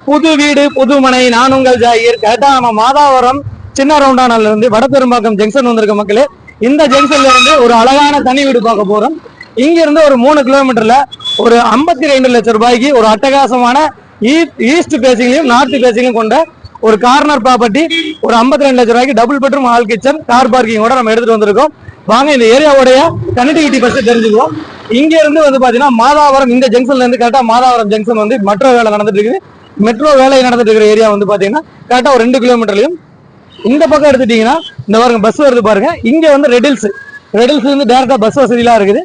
புது வீடு புது மனை. நான் உங்கள் ஜாகிர். கரெக்டா நம்ம மாதாவரம் சின்ன ரவுண்டானால இருந்து வடபெரும்பாக்கம் ஜங்ஷன் வந்திருக்க மக்களே. இந்த ஜங்ஷன்ல இருந்து ஒரு அழகான தனி வீடு பார்க்க போறோம். இங்க இருந்து ஒரு 3 கிலோமீட்டர்ல ஒரு 52 லட்சம் ரூபாய்க்கு ஒரு அட்டகாசமான ஈஸ்ட் பேசிங்லையும் நார்த் பேசிங்லையும் கொண்ட ஒரு கார்னர் ப்ராப்பர்ட்டி. ஒரு 52 லட்சம் ரூபாய்க்கு double bedroom hall kitchen car பார்க்கிங்கோட நம்ம எடுத்துட்டு வந்திருக்கோம். வாங்க இந்த ஏரியாவுடைய கனெக்டிவிட்டி ஃபர்ஸ்ட் தெரிஞ்சுக்குவோம். இங்க இருந்து வந்து பாத்தீங்கன்னா மாதாவரம் இந்த ஜங்ஷன்ல இருந்து கரெக்டா மாதாவரம் ஜங்ஷன் வந்து மெட்ரோ வேலை நடந்துட்டு இருக்குது. மெட்ரோ வேலை நடந்துட்டு இருக்கிற ஏரியா வந்து பாத்தீங்கன்னா கரெக்டா ஒரு 2 கிலோமீட்டர்லயும். இந்த பக்கம் எடுத்துட்டீங்கன்னா இந்த பாருங்க பஸ் வருது பாருங்க. இங்க வந்து ரெடில்ஸ் இருந்து டேரக்டா பஸ் வசதியெல்லாம் இருக்குது.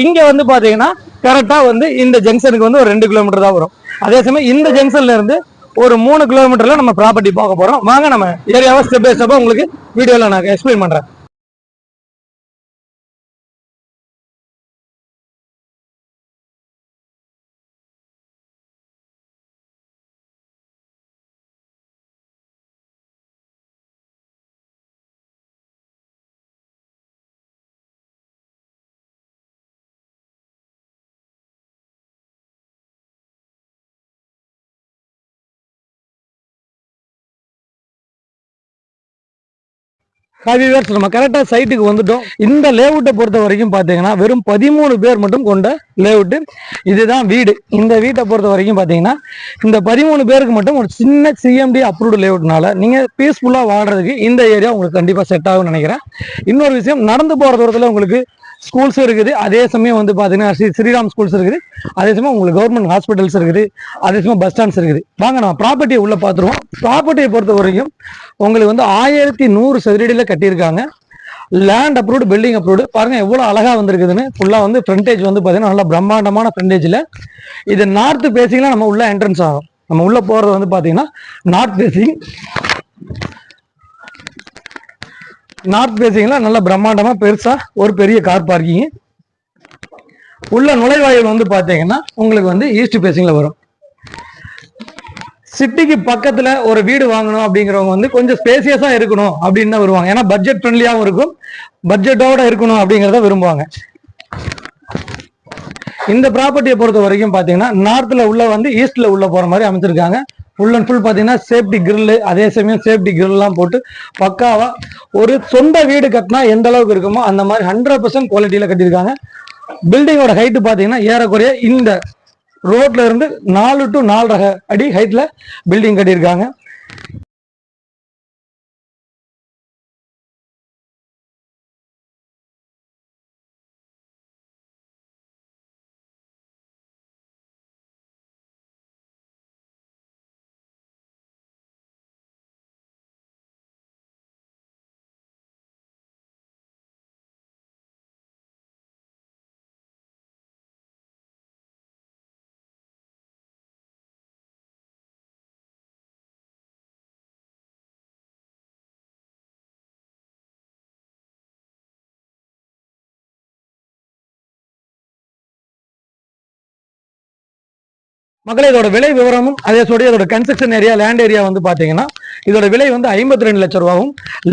இங்க வந்து பாத்தீங்கன்னா கரெக்டா வந்து இந்த ஜங்ஷனுக்கு வந்து ஒரு 2 கிலோமீட்டர் தான் வரும். அதே சமயம் இந்த ஜங்ஷன்ல இருந்து ஒரு 3 கிலோமீட்டர்ல நம்ம ப்ராப்பர்ட்டி பார்க்க போறோம். வாங்க நம்ம ஏரியாவை ஸ்டெப் பை ஸ்டெப்பா உங்களுக்கு வீடியோல நான் எக்ஸ்பிளைன் பண்றேன். நம்ம கரெக்டா சைட்டுக்கு வந்துட்டோம். இந்த லேஅவுட்டை பொறுத்த வரைக்கும் பாத்தீங்கன்னா வெறும் 13 பேர் மட்டும் கொண்ட லேஅவுட். இதுதான் வீடு. இந்த வீட்டை பொறுத்த வரைக்கும் பாத்தீங்கன்னா இந்த 13 பேருக்கு மட்டும் ஒரு சின்ன சிஎம்டி அப்ரூவ்டு லேஅவுட்னால நீங்க பீஸ்ஃபுல்லா வாழ்றதுக்கு இந்த ஏரியா உங்களுக்கு கண்டிப்பா செட் ஆகும்னு நினைக்கிறேன். இன்னொரு விஷயம், நடந்து போற தூரத்துல உங்களுக்கு ஸ்கூல்ஸ் இருக்குது. அதே சமயம் வந்து பாத்தீங்கன்னா ஸ்ரீராம் ஸ்கூல்ஸ் இருக்குது. அதே சமயம் உங்களுக்கு கவர்மெண்ட் ஹாஸ்பிட்டல்ஸ் இருக்குது. அதே சமயம் பஸ் ஸ்டாண்ட்ஸ் இருக்குது. வாங்க நம்ம ப்ராப்பர்ட்டியை உள்ள பாத்துருவோம். ப்ராப்பர்ட்டியை பொறுத்த வரைக்கும் உங்களுக்கு வந்து 1100 சதுரடியில கட்டியிருக்காங்க. Land approved, building approved. பாருங்க எவ்வளவு அழகா வந்திருக்குதுன்னு. ஃபுல்லா வந்து ஃப்ரண்டேஜ் வந்து பாத்தீங்கன்னா நல்லா பிரம்மாண்டமான ஃப்ரண்டேஜ்ல. இது நார்த் பேசிங்ல நம்ம உள்ள என்ட்ரன்ஸ் ஆகும். நம்ம உள்ள போறது வந்து பாத்தீங்கன்னா நார்த் பேசிங்ல நல்ல பிரம்மாண்டமா பெருசா ஒரு பெரிய கார் பார்க்கிங். உள்ள நுழைவாயில் வந்து பாத்தீங்கன்னா உங்களுக்கு வந்து ஈஸ்ட் பேசிங்ல வரும். சிட்டிக்கு பக்கத்துல ஒரு வீடு வாங்கணும் அப்படிங்கிறவங்க வந்து கொஞ்சம் ஸ்பேசியஸா இருக்கணும் அப்படின்னு தான் வருவாங்க. ஏன்னா பட்ஜெட் ஃப்ரெண்ட்லியாவும் இருக்கும், பட்ஜெட்டோட இருக்கணும் அப்படிங்கிறத விரும்புவாங்க. இந்த ப்ராப்பர்ட்டியை பொறுத்த வரைக்கும் பாத்தீங்கன்னா நார்த்ல உள்ள வந்து ஈஸ்ட்ல உள்ள போற மாதிரி அமைச்சிருக்காங்க. ஃபுல் அண்ட் ஃபுல் பாத்தீங்கன்னா சேஃப்டி கிரில், அதே சமயம் சேஃப்டி கிரில் எல்லாம் போட்டு பக்காவா ஒரு சொந்த வீடு கட்டினா எந்த அளவுக்கு இருக்குமோ அந்த மாதிரி 100% குவாலிட்டியில கட்டியிருக்காங்க. பில்டிங்கோட ஹைட் பாத்தீங்கன்னா ஏறக்குறைய இந்த ரோட்ல இருந்து 4 to 4.5 அடி ஹைட்ல பில்டிங் கட்டியிருக்காங்க. மக்களே இதோட விலை விவரமும் அதே சொல்லி இதோட கன்ஸ்ட்ரக்ஷன் ஏரியா லேண்ட் ஏரியா வந்து பாத்தீங்கன்னா இதோட விலை வந்து 52 லட்சம் ரூபாயும்.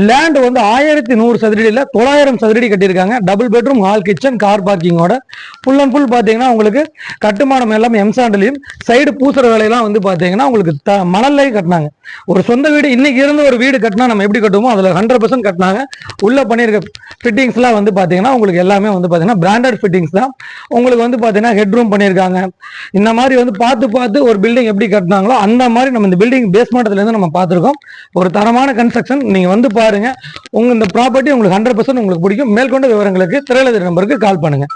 லேண்ட் வந்து 1100 சதுரடியில 900 சதுரடி கட்டியிருக்காங்க. Double bedroom hall kitchen car பார்க்கிங்கோட. ஃபுல் அண்ட் ஃபுல் பாத்தீங்கன்னா உங்களுக்கு கட்டுமானம் எல்லாம் எம்சாண்டிலையும் சைடு பூசுற வேலையெல்லாம் வந்து பாத்தீங்கன்னா உங்களுக்கு மணல்லையும் கட்டினாங்க. ஒரு சொந்த வீடு இன்னைக்கு இருந்து ஒரு வீடு கட்டினா நம்ம எப்படி கட்டுவோமோ அதுல 100% கட்டினாங்க. உள்ள பண்ணிருக்க ஃபிட்டிங்ஸ் எல்லாம் வந்து பாத்தீங்கன்னா உங்களுக்கு எல்லாமே வந்து பாத்தீங்கன்னா பிராண்டட் ஃபிட்டிங்ஸ் தான். உங்களுக்கு வந்து பாத்தீங்கன்னா ஹெட் ரூம் பண்ணியிருக்காங்க. இந்த மாதிரி வந்து பார்த்து ஒரு பில்டிங் எப்படி கட்டினாங்களோ அந்த மாதிரி நம்ம இந்த பில்டிங் பேஸ்மெண்ட்ல இருந்து நம்ம பார்த்திருக்கோம். ஒரு தரமான கன்ஸ்ட்ரக்ஷன். நீங்க வந்து பாருங்க, உங்க இந்த ப்ராப்பர்ட்டி உங்களுக்கு 100% உங்களுக்கு பிடிக்கும். மேற்கொண்ட விவரங்களுக்கு திரையில நம்பருக்கு கால் பண்ணுங்க.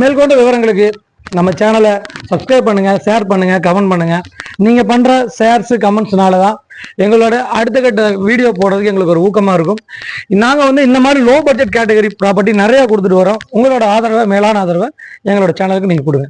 மேற்கொண்ட விவரங்களுக்கு நம்ம சேனலை சப்ஸ்கிரைப் பண்ணுங்க, ஷேர் பண்ணுங்க, கமெண்ட் பண்ணுங்க. நீங்க பண்ற ஷேர்ஸ் கமெண்ட்ஸ்னால தான் எங்களோட அடுத்த கட்ட வீடியோ போடுறதுக்கு எங்களுக்கு ஒரு ஊக்கமா இருக்கும். நாங்க வந்து இந்த மாதிரி லோ பட்ஜெட் கேட்டகரி ப்ராப்பர்ட்டி நிறைய கொடுத்துட்டு வரோம். உங்களோட ஆதரவை, மேலான ஆதரவை எங்களோட சேனலுக்கு நீங்க கொடுங்க.